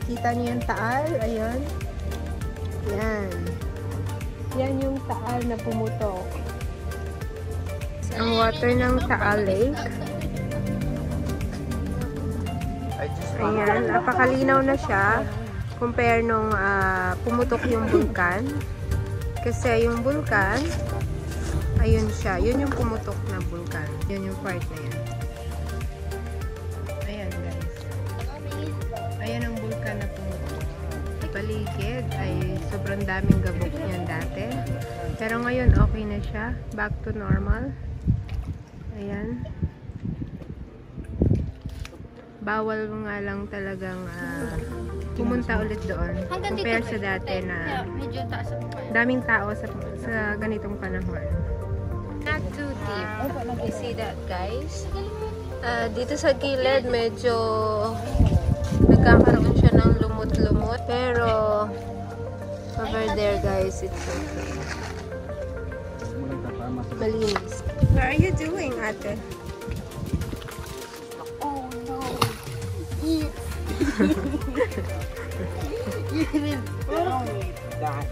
Kita niyo yung taal? Ayun. Yan. Yan yung taal na pumutok. Ang water ng Taal Lake. Ayan. Napakalinaw na siya. Compare nung pumutok yung vulkan. Kasi yung vulkan, ayun siya. Yun yung pumutok na vulkan. Yun yung part na yan. Ayan guys. Ayan ang vulkan na pumutok. Sa paligid ay sobrang daming gabok niyan dati. Pero ngayon okay na siya. Back to normal. Ayan. Bawal nga lang talagang pumunta ulit doon. Compare sa dati na daming tao sa ganitong panahon. Not too deep. You see that, guys? Dito sa gilid, medyo nagkakaroon siya ng lumot-lumot. Pero over there, guys, it's okay. Malinis. What are you doing, ate? Oh no. Eat. You didn't tell me that.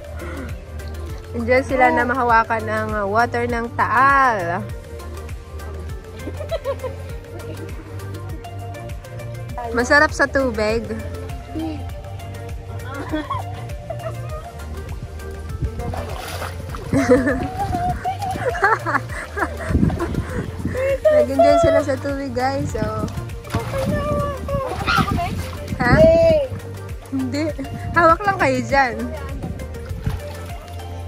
Diyan sila na mahawakan ng water ng Taal. Masarap sa tubig. Nag-enjoy sila sa tubig, guys. So, ha? Hindi. Hawak lang kayo dyan.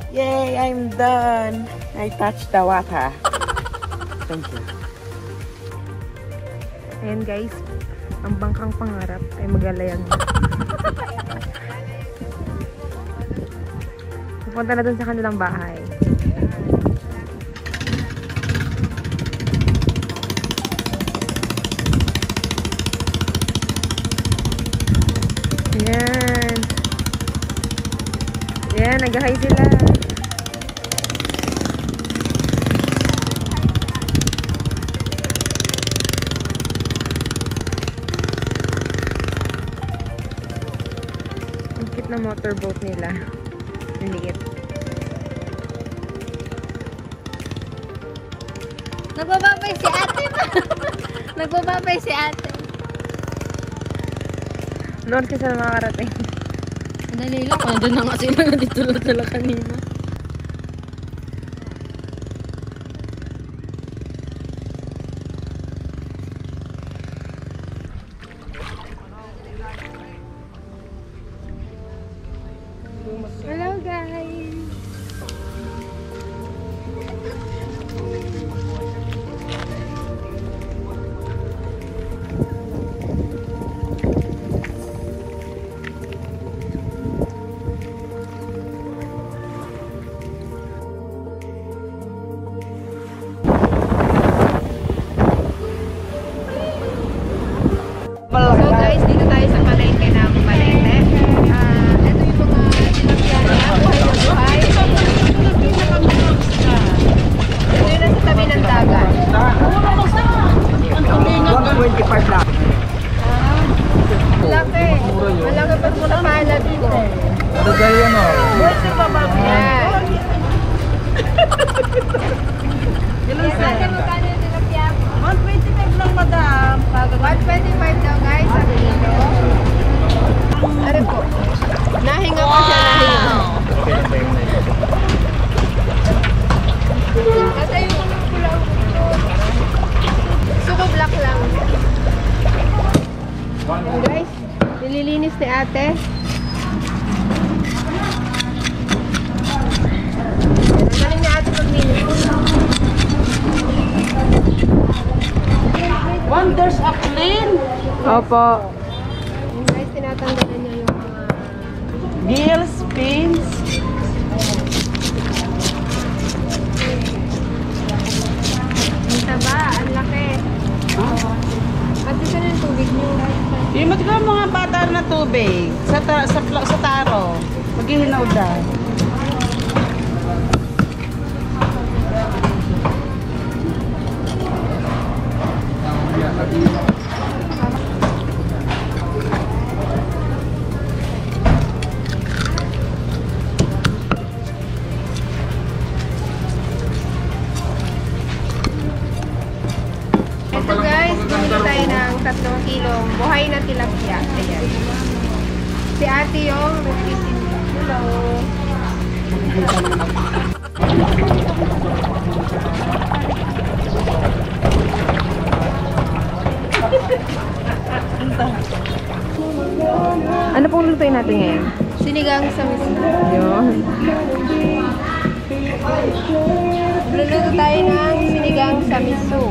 Yay, I'm done. I touched the water. Thank you. Ayan, guys. Ang bangkang pangarap ay magalayang. Pupunta na dun sa kanilang bahay. Ayan. Ayan, nag-hi sila. Ang cute na motorboat nila. Ang liit. Nagbababay si ate pa. Nagbababay si ate. Noon kasi sa mga karating. Dali lang. Doon na nga sila. Dito lang sila kanina. Hello, guys! So guys, dito tayo sa palengke ng Balete. Ito yung mga sinakyan niya, buhay. Ito yun nasa tabi ng dagat. 125 lang. Malaki. Malaki pa muna palad ko. Ano gaya mo? Yan. Yes, ate, magkano yung tilapia? 125 lang, madam. 125 daw guys, sa kilo. Ano po? Nahinga pa siya, nahinga. Kasi yung mga pula-ulo. Suko black lang. Yan guys, nililinis ni ate. Galing ni ate maglinis. Wonders of clean. Opo. Yung guys, tinatanggalan niya yung mga Gills, pins. ang taba, ang laki. At dito na yung tubig niyo. Yung mga bata na tubig sa taro. Maghihinaw dahil. Buhay na tilapia. Ayan. Si ate yung nagtitinda. Hello. Ano pong lutuin natin ngayon? Sinigang sa miso. Yun. Luluto tayo ng sinigang sa miso.